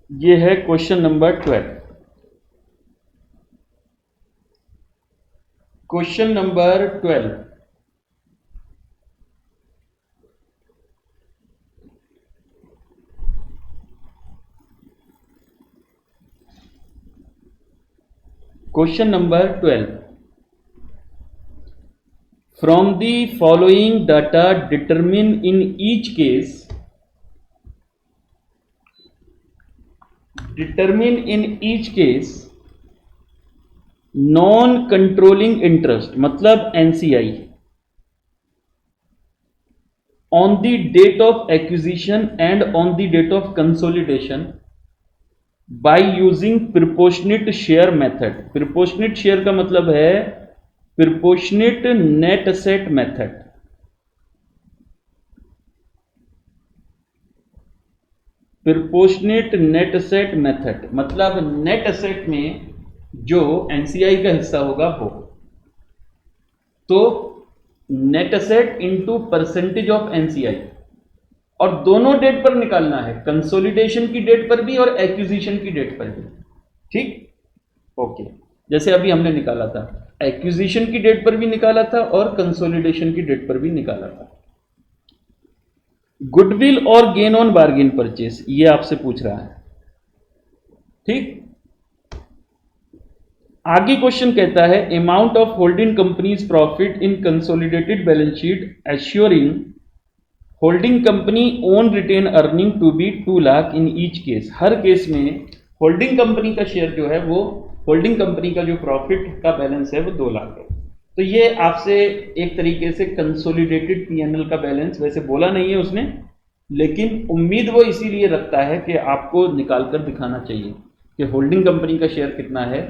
ये है question number 12। Question number 12, question number 12, from the following data determine in each case, determine in each case non controlling interest मतलब NCI on the date of acquisition and on the date of consolidation by using proportionate share method. Proportionate share का मतलब है proportionate net asset method. Proportionate net asset method मतलब net asset में जो NCI का हिस्सा होगा वो, तो net asset into percentage of NCI, और दोनों डेट पर निकालना है, कंसोलिडेशन की डेट पर भी और एक्विजिशन की डेट पर भी। ठीक, ओके। जैसे अभी हमने निकाला था, एक्विजिशन की डेट पर भी निकाला था और कंसोलिडेशन की डेट पर भी निकाला था। गुडविल और गेन ऑन बार्गेन परचेस ये आपसे पूछ रहा है। ठीक, आगे क्वेश्चन कहता है amount of holding companies profit in consolidated balance sheet assuring holding company own retain earning to be 2 lakh in each case. हर केस में होल्डिंग कंपनी का शेयर जो है वो, होल्डिंग कंपनी का जो प्रॉफिट का बैलेंस है वो 2 लाख है। तो ये आपसे एक तरीके से कंसोलिडेटेड पीएनएल का बैलेंस वैसे बोला नहीं है उसने, लेकिन उम्मीद वो इसीलिए रखता है कि आपको निकाल कर दिखाना चाहिए कि होल्डिंग कंपनी का शेयर कितना है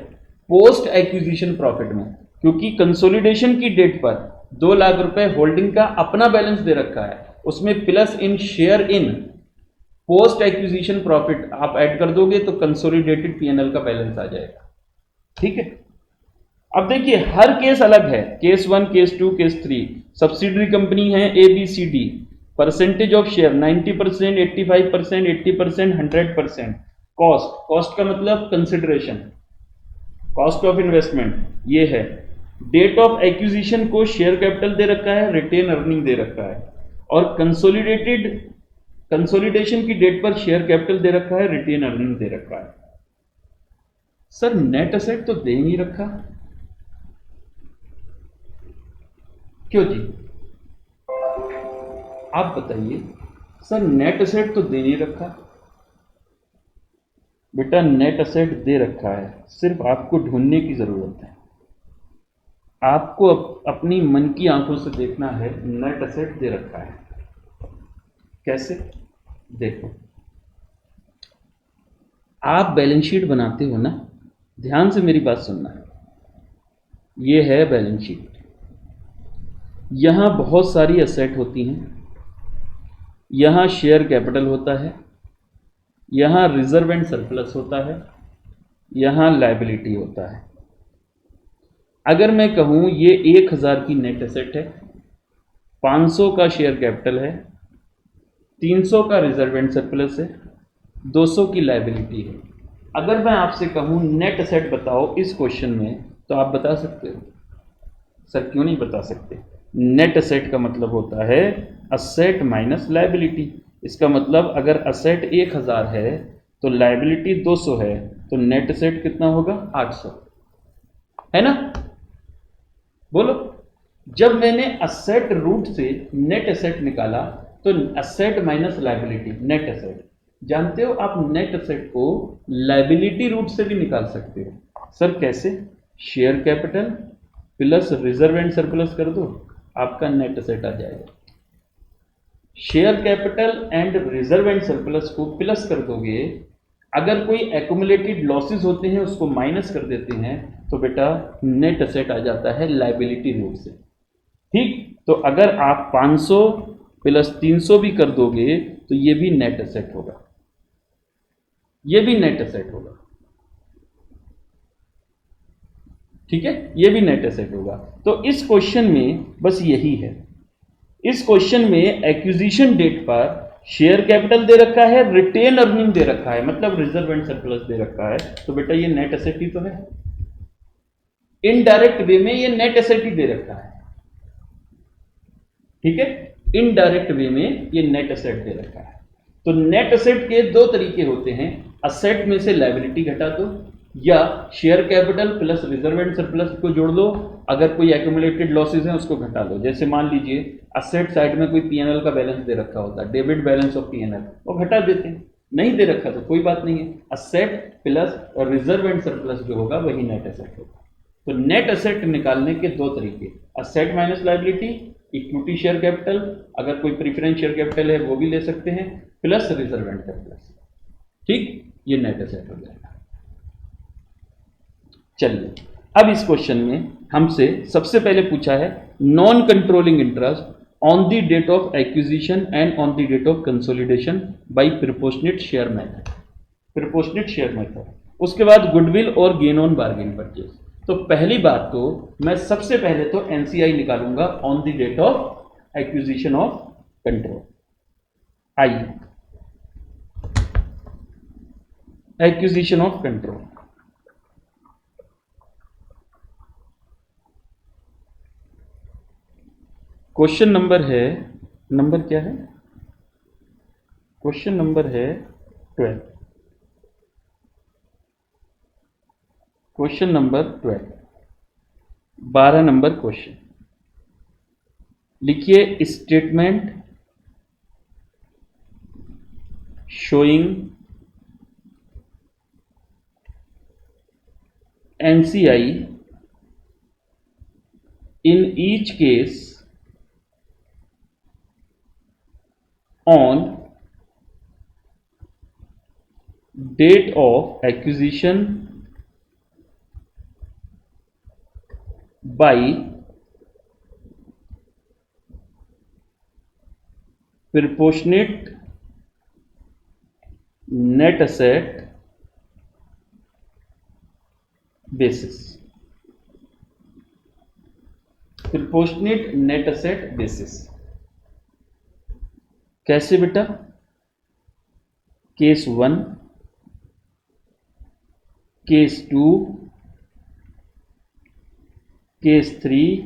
पोस्ट एक्विजिशन प्रॉफिट में, क्योंकि कंसोलिडेशन की डेट पर 2 लाख रुपए होल्डिंग का अपना बैलेंस दे रखा है, उसमें plus in share in post acquisition profit आप ऐड कर दोगे तो कंसोलिडेटेड पीएनएल का बैलेंस आ जाएगा। ठीक है, अब देखिए हर केस अलग है, case 1, case 2, case 3। Subsidiary company है A B C D, percentage of share 90%, 85%, 80%, 100%। Cost का मतलब कंसिडरेशन, कॉस्ट ऑफ इन्वेस्टमेंट ये है। डेट ऑफ एक्विजिशन को शेयर कैपिटल दे रखा है, रिटेन अर्निंग दे रखा है, और कंसोलिडेशन की डेट पर शेयर कैपिटल दे रखा है, रिटेन अर्निंग दे रखा है। सर नेट एसेट तो दे नहीं रखा, क्यों जी? आप बताइए, सर नेट एसेट तो दे नहीं रखा। बेटा नेट एसेट दे रखा है, सिर्फ आपको ढूंढने की जरूरत है। आपको अपनी मन की आंखों से देखना है, नेट एसेट दे रखा है। कैसे? देखो, आप बैलेंस शीट बनाते हो ना, ध्यान से मेरी बात सुनना है। ये है बैलेंस शीट, यहां बहुत सारी एसेट होती हैं, यहां शेयर कैपिटल होता है, यहां रिजर्व एंड सरप्लस होता है, यहां लायबिलिटी होता है। अगर मैं कहूं ये 1000 की नेट एसेट है, 500 का शेयर कैपिटल है, 300 का रिजर्व एंड सरप्लस है, 200 की लायबिलिटी है। अगर मैं आपसे कहूं नेट एसेट बताओ इस क्वेश्चन में, तो आप बता सकते हो? सर क्यों नहीं बता सकते? नेट एसेट का मतलब होता है असेट माइनस लायबिलिटी। इसका मतलब अगर असेट 1000 है तो लायबिलिटी 200 है, तो नेट एसेट कितना होगा? 800, है ना? बोलो, जब मैंने असेट रूट से नेट एसेट निकाला तो asset minus liability net asset. जानते हो आप नेट एसेट को लायबिलिटी रूट से भी निकाल सकते हो। सर कैसे? Share capital plus reserve and surplus कर दो, आपका नेट एसेट आ जाएगा। Share capital and reserve and surplus को प्लस कर दोगे, अगर कोई एक्यूमुलेटेड लॉसेस होते हैं उसको माइनस कर देते हैं, तो बेटा नेट एसेट आ जाता है लायबिलिटी रूट से। ठीक, तो अगर आप 500 प्लस 300 भी कर दोगे तो ये भी नेट एसेट होगा, ये भी नेट एसेट होगा। ठीक है, ये भी नेट एसेट होगा। तो इस क्वेश्चन में बस यही है, इस क्वेश्चन में एक्विजिशन डेट पर शेयर कैपिटल दे रखा है, रिटेन अर्निंग दे रखा है, मतलब रिजर्व एंड सरप्लस दे रखा है, तो बेटा ये नेट एसेट ही तो है। इनडायरेक्ट वे में ये नेट एसेट ही दे रखा है, ठीक है, इनडायरेक्ट वे में ये नेट एसेट दे रखा है। तो नेट एसेट के दो तरीके होते हैं, असेट में से लायबिलिटी घटा दो, या share capital plus reserve and surplus को जोड़ लो, अगर कोई एक्यूमुलेटेड लॉसेज हैं उसको घटा लो। जैसे मान लीजिए असेट साइड में कोई पीएनएल का बैलेंस दे रखा होता है, डेबिट बैलेंस ऑफ पीएनएल, वो घटा देते हैं, नहीं दे रखा तो कोई बात नहीं है, असेट प्लस और रिजर्व एंड सरप्लस जो होगा वही नेट एसेट होगा। तो नेट एसेट निकालने के दो तरीके, asset minus liability, equity share capital, अगर कोई प्रीफरेंस शेयर कैपिटल है वो भी ले सकते हैं, प्लस रिजर्व एंड सरप्लस, ठीक, ये नेट एसेट हो जाएगा। चलिए अब इस क्वेश्चन में हमसे सबसे पहले पूछा है non controlling interest on the date of acquisition and on the date of consolidation by proportionate share method, proportionate share method. उसके बाद गुडविल और गेन ऑन बार्गेन परचेज। तो पहली बात तो मैं सबसे पहले तो एनसीआई निकालूंगा on the date of acquisition of control. आइए, acquisition of control, question number है, नंबर क्या है, क्वेश्चन नंबर है 12, क्वेश्चन नंबर 12, 12 नंबर क्वेश्चन। लिखिए statement showing NCI in each case on date of acquisition by proportionate net asset basis, proportionate net asset basis। कैसे बेटा, case 1, case 2, case 3,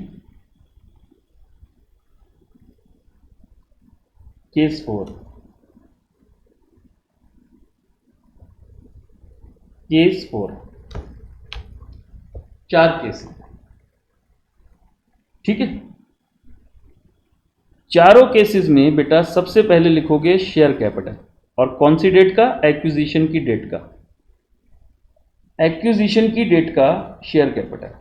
case 4, case 4, 4 case, ठीक है। चारों cases में बेटा सबसे पहले लिखोगे शेयर कैपिटल, और कौन सी डेट का, एक्विजिशन की डेट का, एक्विजिशन की डेट का शेयर कैपिटल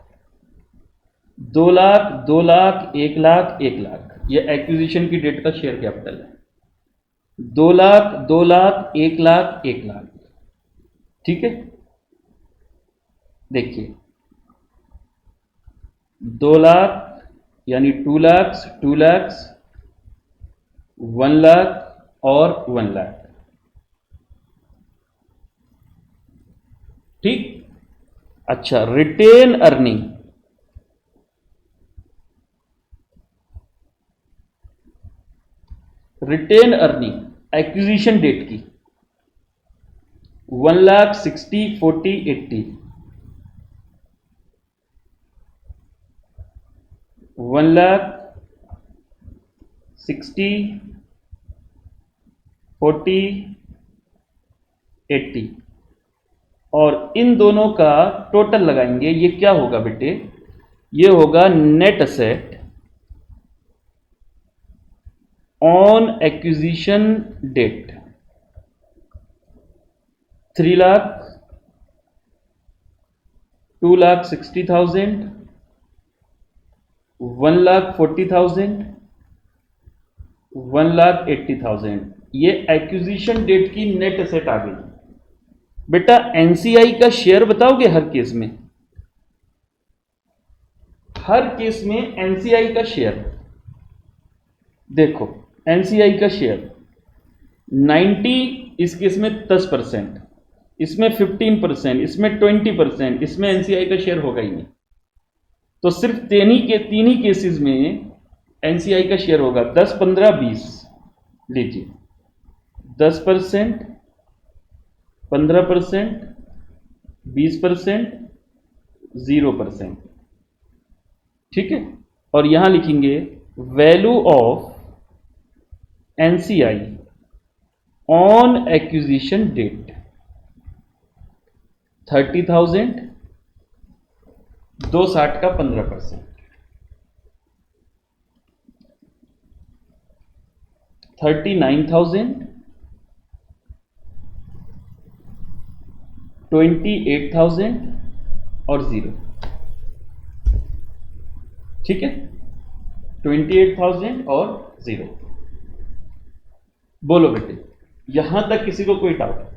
2 लाख, 2 लाख, 1 लाख, 1 लाख, ये एक्विजिशन की डेट का शेयर कैपिटल है। 2 लाख, 2 लाख, 1 लाख, 1 लाख, ठीक है। देखिए 2 लाख यानी 2 लाख, 2 लाख, 1 लाख और 1 लाख, ठीक। अच्छा, retain earning, retain earning acquisition date की 1 लाख, 60, 40, 80, 1 लाख, 60, 40, 80, और इन दोनों का टोटल लगाएंगे, ये क्या होगा बेटे, ये होगा net asset on acquisition date 3 lakh, 2 lakh 60,000, 1 lakh 40,000, 1 lakh 80,000, ये एक्विजिशन डेट की नेट एसेट आ गई। बेटा एनसीआई का शेयर बताओगे हर केस में, हर केस में एनसीआई का शेयर देखो, एनसीआई का शेयर 90, इस केस में 10%, इसमें 15%, इसमें 20%, इसमें एनसीआई का शेयर होगा ही नहीं। तो सिर्फ तीन ही केसेस में एनसीआई का शेयर होगा 10, 15, 20। लीजिए 10%, 15%, 20%, 0%। ठीक है, और यहां लिखेंगे value of NCI on acquisition date 30,000, 260 का 15%, 39,000, 28,000 और 0। ठीक है, 28,000 और 0। बोलो बेटे, यहां तक किसी को कोई डाउट?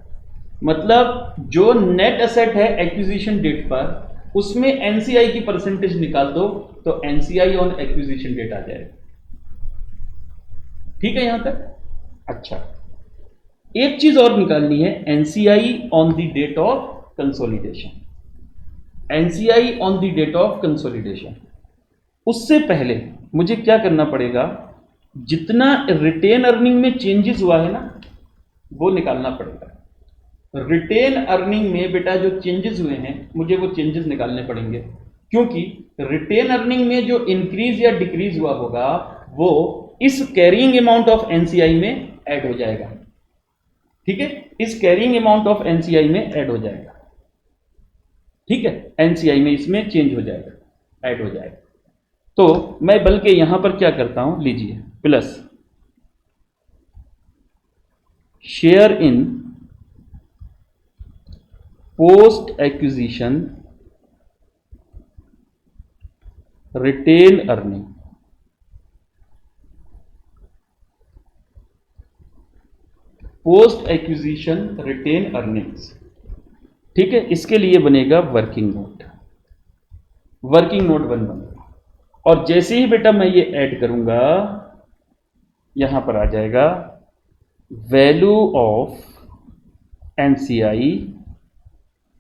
मतलब जो नेट एसेट है एक्विजिशन डेट पर, उसमें एनसीआई की परसेंटेज निकाल दो तो एनसीआई ऑन एक्विजिशन डेट आ जाएगा। ठीक है यहां तक? अच्छा, एक चीज और निकालनी है, NCI on the date of consolidation. NCI on the date of consolidation, उससे पहले मुझे क्या करना पड़ेगा, जितना रिटेन अर्निंग में चेंजेस हुआ है ना, वो निकालना पड़ेगा। रिटेन अर्निंग में बेटा जो चेंजेस हुए हैं, मुझे वो चेंजेस निकालने पड़ेंगे, क्योंकि रिटेन अर्निंग में जो इंक्रीज या डिक्रीज हुआ होगा वो इस कैरिंग अमाउंट ऑफ एनसीआई में ऐड हो जाएगा। ठीक है, इस कैरिंग अमाउंट ऑफ एनसीआई में ऐड हो जाएगा। ठीक है, एनसीआई में इसमें चेंज हो जाएगा, ऐड हो जाएगा। तो मैं बल्कि यहां पर क्या करता हूं, लीजिए, plus share in post acquisition retain earning, post acquisition retain earnings. ठीक है, इसके लिए बनेगा वर्किंग नोट, वर्किंग नोट बनेगा। और जैसे ही बेटा मैं ये ऐड करूंगा, यहां पर आ जाएगा value of NCI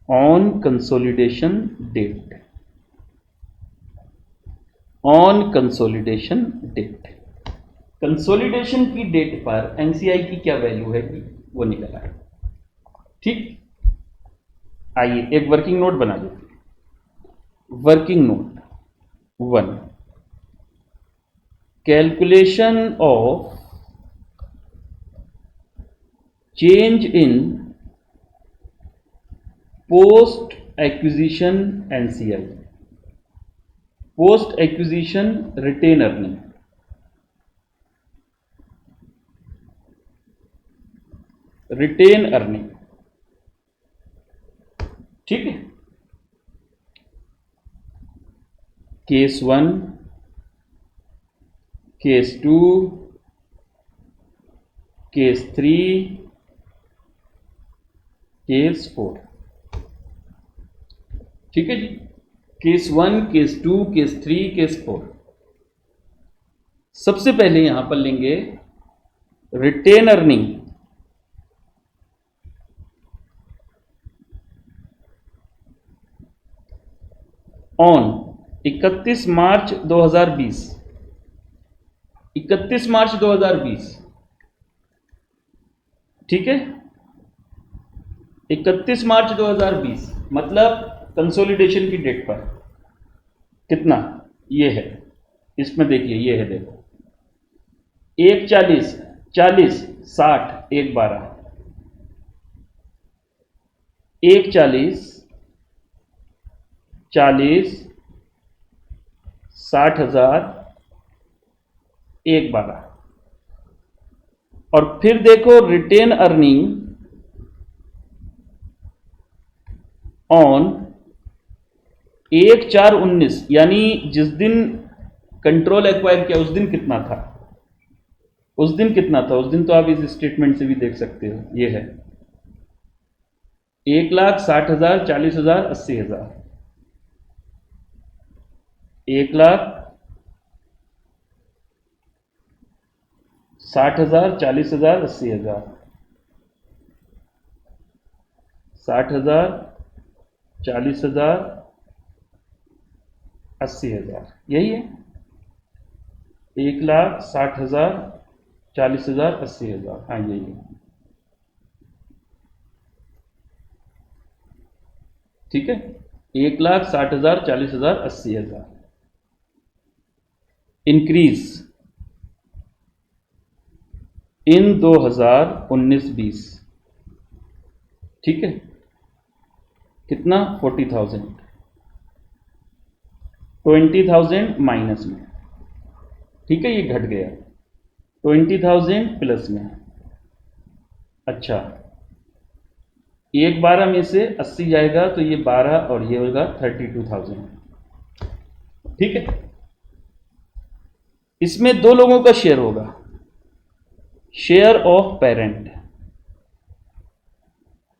on consolidation date, on consolidation date. Consolidation की डेट पर एनसीआई की क्या वैल्यू है वो निकल आए। ठीक, आइए एक वर्किंग नोट बना देते हैं। Working note 1, calculation of change in post acquisition NCI, post acquisition retain earning. Retain earning, ठीक है। Case 1, case 2, case 3, case 4। ठीक है जी, केस 1, केस 2, केस 3, केस 4। सबसे पहले यहां पर लेंगे retain earning on 31 March 2020, 31 March 2020। ठीक है, 31 मार्च 2020 मतलब कंसोलिडेशन की डेट पर कितना ये है, इसमें देखिए ये है, देखो 1 40, 40, 60, 1 12, 1 40, 40, 60,000, 1 12। और फिर देखो रिटेन अर्निंग ऑन 1/4/19, यानी जिस दिन कंट्रोल एक्वायर किया उस दिन कितना था, उस दिन कितना था, उस दिन तो आप इस स्टेटमेंट से भी देख सकते हो। ये है 1,60,000, 40,000, 80,000, 1,60,000, 40,000, 80,000, 60,000, 40,000, 80,000, यही है 1,60,000, 40,000, 80,000। हाँ यही है। ठीक है, 1,60,000, 40,000, 80,000। इंक्रीज इन 2019-20, ठीक है, कितना 40,000, 20,000 माइनस में, ठीक है, ये घट गया, 20,000 प्लस में। अच्छा, 1/12 में से 80 जाएगा तो ये 12 और ये होगा 32,000, ठीक है। इसमें दो लोगों का शेयर होगा, शेयर ऑफ पेरेंट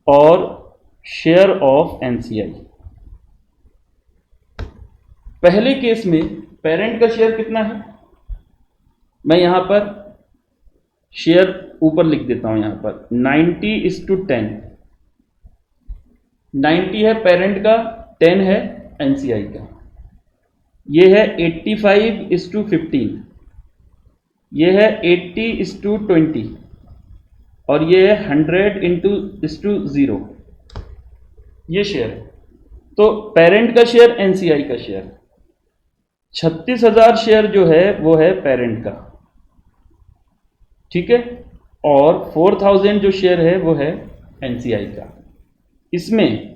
और शेयर ऑफ एनसीआई। पहले केस में पेरेंट का शेयर कितना है, मैं यहां पर शेयर ऊपर लिख देता हूं, यहां पर 90:10, 90 है पेरेंट का, 10 है एनसीआई का। ये है 85:15, ये है 80:20 और ये है 100:0, ये शेयर है। तो पेरेंट का शेयर, एनसीआई का शेयर, 36,000 शेयर जो है वो है पेरेंट का, ठीक है, और 4,000 जो शेयर है वो है एनसीआई का। इसमें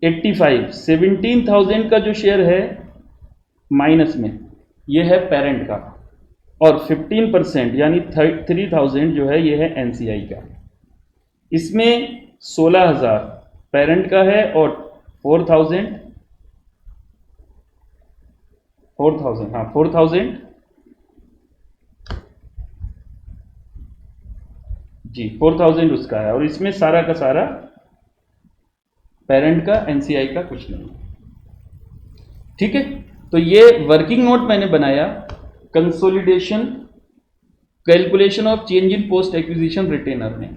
17,000 का जो शेयर है माइनस में, ये है पेरेंट का, और 15% यानी 3,000 जो है ये है एनसीआई का। इसमें 16,000 पेरेंट का है और 4,000 जी 4,000 उसका है, और इसमें सारा का सारा पेरेंट का, एनसीआई का कुछ नहीं, ठीक है। तो ये वर्किंग नोट मैंने बनाया, consolidation, calculation of change in post acquisition retainer में,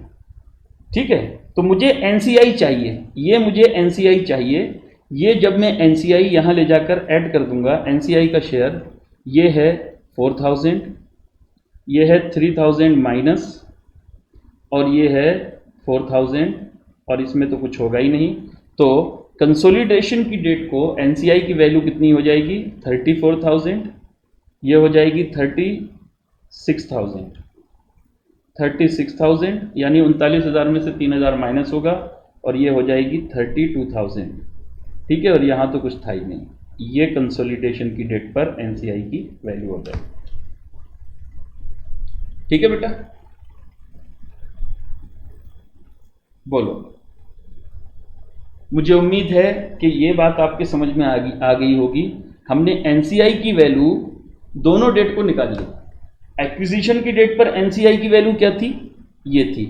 ठीक है। तो मुझे एनसीआई चाहिए, ये मुझे एनसीआई चाहिए। ये जब मैं एनसीआई यहां ले जाकर ऐड कर दूंगा, एनसीआई का शेयर ये है 4,000, ये है 3,000 माइनस, और ये है 4,000, और इसमें तो कुछ होगा ही नहीं। तो कंसोलिडेशन की डेट को एनसीआई की वैल्यू कितनी हो जाएगी, 34,000, ये हो जाएगी 36,000, यानी 39,000 में से 3,000 माइनस होगा, और ये हो जाएगी 32,000, ठीक है। और यहाँ तो कुछ था ही नहीं, ये कंसोलिडेशन की डेट पर एनसीआई की वैल्यू हो जाएगी, ठीक है बेटा, बोलो। मुझे उम्मीद है कि ये बात आपके समझ में आ गई होगी। हमने एनसीआई की वैल्यू दोनों डेट को निकाल ली। एक्विजिशन की डेट पर एनसीआई की वैल्यू क्या थी, ये थी,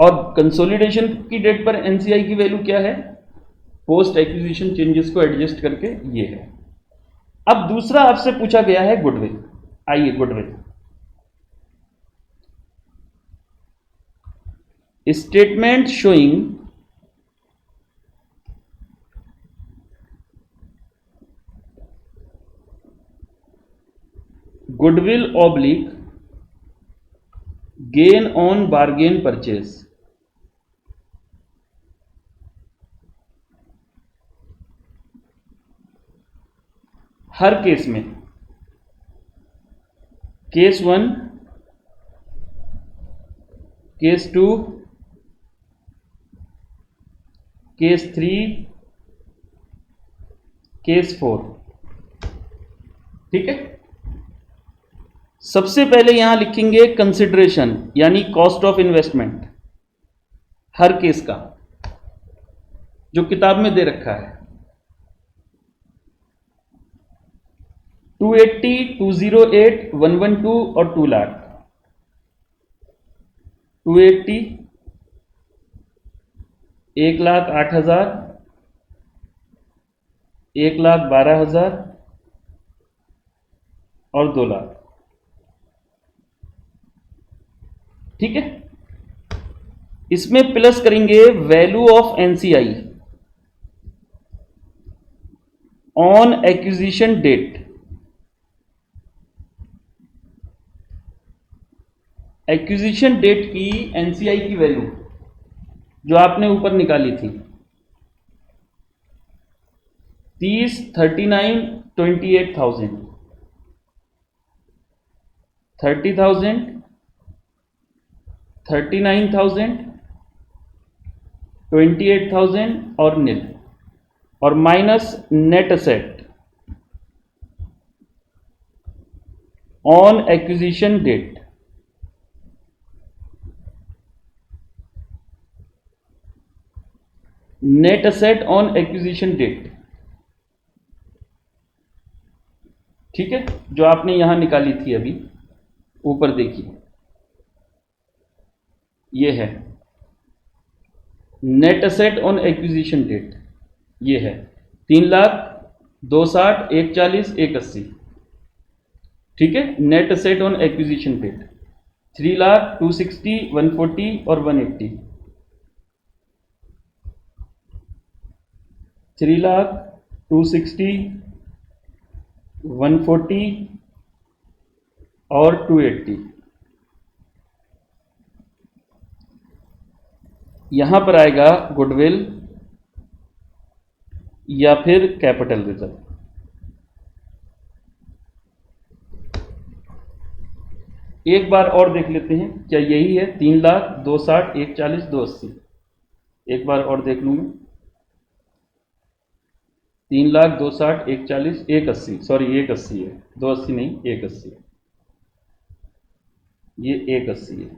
और कंसोलिडेशन की डेट पर एनसीआई की वैल्यू क्या है, पोस्ट एक्विजिशन चेंजेस को एडजस्ट करके ये है। अब दूसरा आपसे पूछा गया है गुडविल। आइए goodwill, statement showing goodwill oblique gain on bargain purchase. Her case में, केस 1, केस 2, केस 3, केस 4, ठीक है। सबसे पहले यहां लिखेंगे कंसिडरेशन, यानी cost of investment, her case का, जो किताब में दे रखा है, 280, 208, 112 और 2 लाख। 280 1,08,000, 1,12,000 और 2 लाख, ठीक है। इसमें प्लस करेंगे value of NCI on acquisition date. Acquisition date की एनसीआई की वैल्यू जो आपने ऊपर निकाली थी, 30, 39, 28,000, 30,000, 39,000, 28,000 और नील, और minus net asset on acquisition date. Net asset on acquisition date, ठीक है, जो आपने यहां निकाली थी अभी, ऊपर देखिए, ये है net asset on acquisition date, ये है 3,00,000, 260, 140, 180, ठीक है। Net asset on acquisition date 3,00,000, 260, 140 और 180, 3,00,000, 260, 140 और 280। यहां पर आएगा गुडविल या फिर कैपिटल रिजर्व। एक बार और देख लेते हैं, क्या यही है 3,00,000, 260, 140, 280? एक बार और देख लूं मैं, 3,00,000, 260, 140, 180, सॉरी 180 है, 280 नहीं, 180, ये 180 है,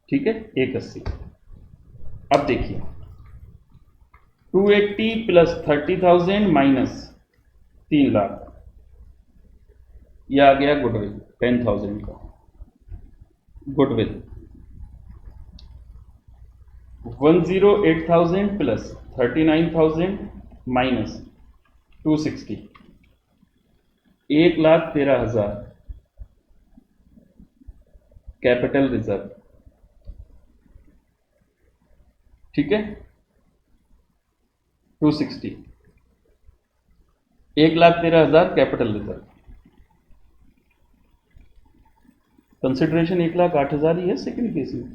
ठीक है, 180। अब देखिए 280 प्लस 30,000 माइनस 3,00,000, यह आ गया गुडविल 10,000 का goodwill. 108,000 plus 39,000 minus 260, 1,13,000 capital reserve, ठीक है, 260, 1,13,000 कैपिटल रिजर्व। कंसिडरेशन 1,08,000 ही है सेकेंड केस में।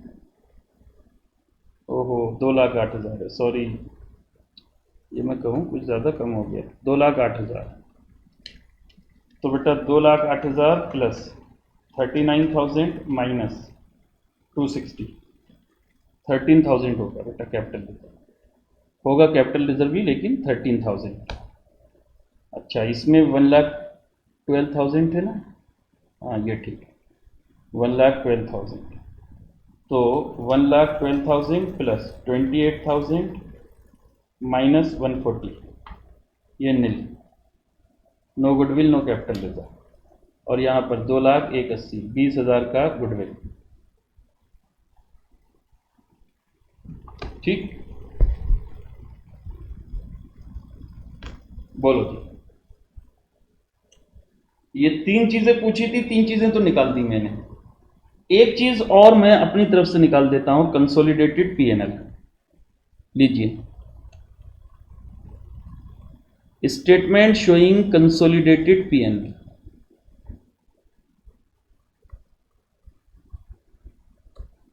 ओहो, 2,08,000 है, सॉरी, ये मैं कहूँ कुछ ज़्यादा कम हो गया, 2,08,000। तो बेटा 2,08,000 प्लस 39,000 माइनस 260, 13,000 होगा बेटा कैपिटल रिजर्व, होगा कैपिटल रिजर्व भी, लेकिन 13,000। अच्छा, इसमें 1,12,000 थे ना, हाँ ये ठीक है, 1,12,000। तो 1,12,000 प्लस 28,000 माइनस 140, ये nil, no goodwill no capital reserve, और यहाँ पर 2,01,80, 20,000 का गुडविल, ठीक। बोलो जी, ये 3 चीजें पूछी थी, 3 चीजें तो निकाल दी मैंने। एक चीज और मैं अपनी तरफ से निकाल देता हूं, कंसोलिडेटेड पीएनएल। लीजिए, स्टेटमेंट शोइंग कंसोलिडेटेड पीएनएल,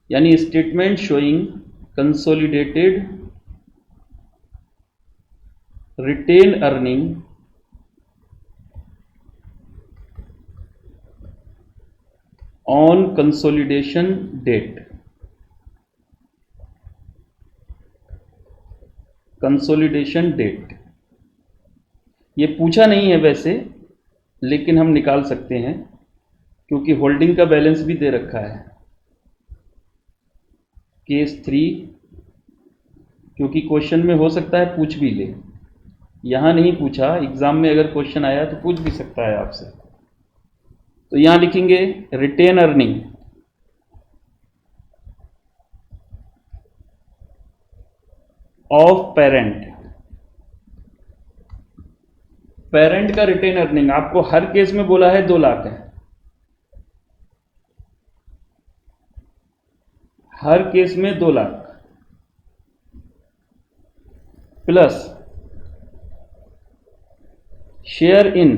यानी statement showing consolidated retain earning on consolidation date, consolidation date. ये पूछा नहीं है वैसे, लेकिन हम निकाल सकते हैं क्योंकि होल्डिंग का बैलेंस भी दे रखा है। केस 3, क्योंकि क्वेश्चन में हो सकता है पूछ भी ले, यहां नहीं पूछा, एग्जाम में अगर क्वेश्चन आया तो पूछ भी सकता है आपसे। तो यहां लिखेंगे retain earning of parent. Parent का रिटेन अर्निंग आपको हर केस में बोला है 2 लाख है, हर केस में 2 lakh, plus share in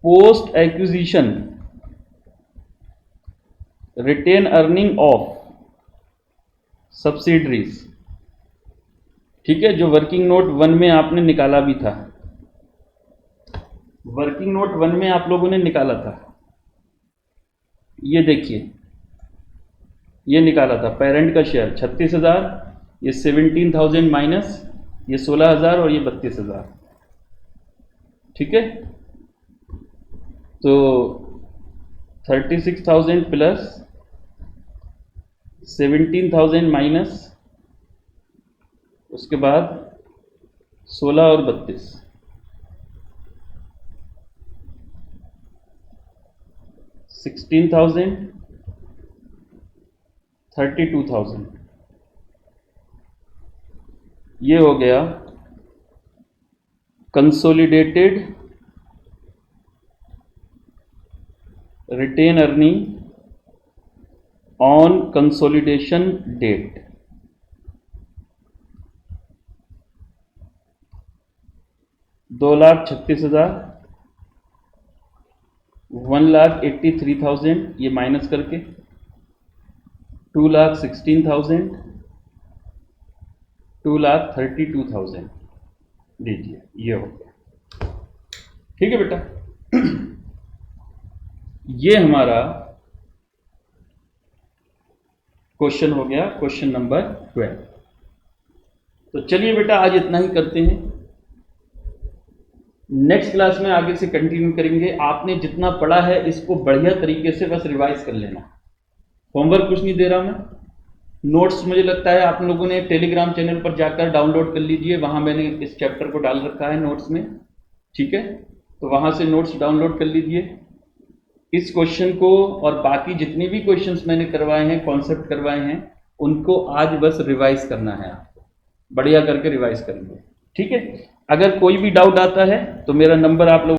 post acquisition retain earning of subsidiaries, ठीक है, जो वर्किंग नोट 1 में आपने निकाला भी था, वर्किंग नोट 1 में आप लोगों ने निकाला था, ये देखिए, ये निकाला था पेरेंट का शेयर 36,000, ये 17,000 माइनस ये 16,000 और ये 32,000। ठीक है, तो 36,000 प्लस 17,000 माइनस उसके बाद 16 और 32, 16,000, 32,000, ये हो गया consolidated retain earning on consolidation date. $2,36,000, 1,83,000 ये माइनस करके 2,16,000, 2,32,000 दीजिए, ये हो गया। ठीक है बेटा, ये हमारा क्वेश्चन हो गया, क्वेश्चन नंबर 12। तो चलिए बेटा आज इतना ही करते हैं, नेक्स्ट क्लास में आगे से कंटिन्यू करेंगे। आपने जितना पढ़ा है इसको बढ़िया तरीके से बस रिवाइज कर लेना, होमवर्क कुछ नहीं दे रहा मैं। नोट्स मुझे लगता है आप लोगों ने टेलीग्राम चैनल पर जाकर डाउनलोड कर लीजिए, वहां मैंने इस चैप्टर को डाल रखा है नोट्स में। ठीक है, तो वहां से नोट्स डाउनलोड कर लीजिए। इस क्वेश्चन को और बाकी जितने भी क्वेश्चंस मैंने करवाए हैं, कॉन्सेप्ट करवाए हैं, उनको आज बस रिवाइज करना है आपको, बढ़िया करके रिवाइज करेंगे। ठीक है, अगर कोई भी डाउट आता है तो मेरा नंबर आप लोग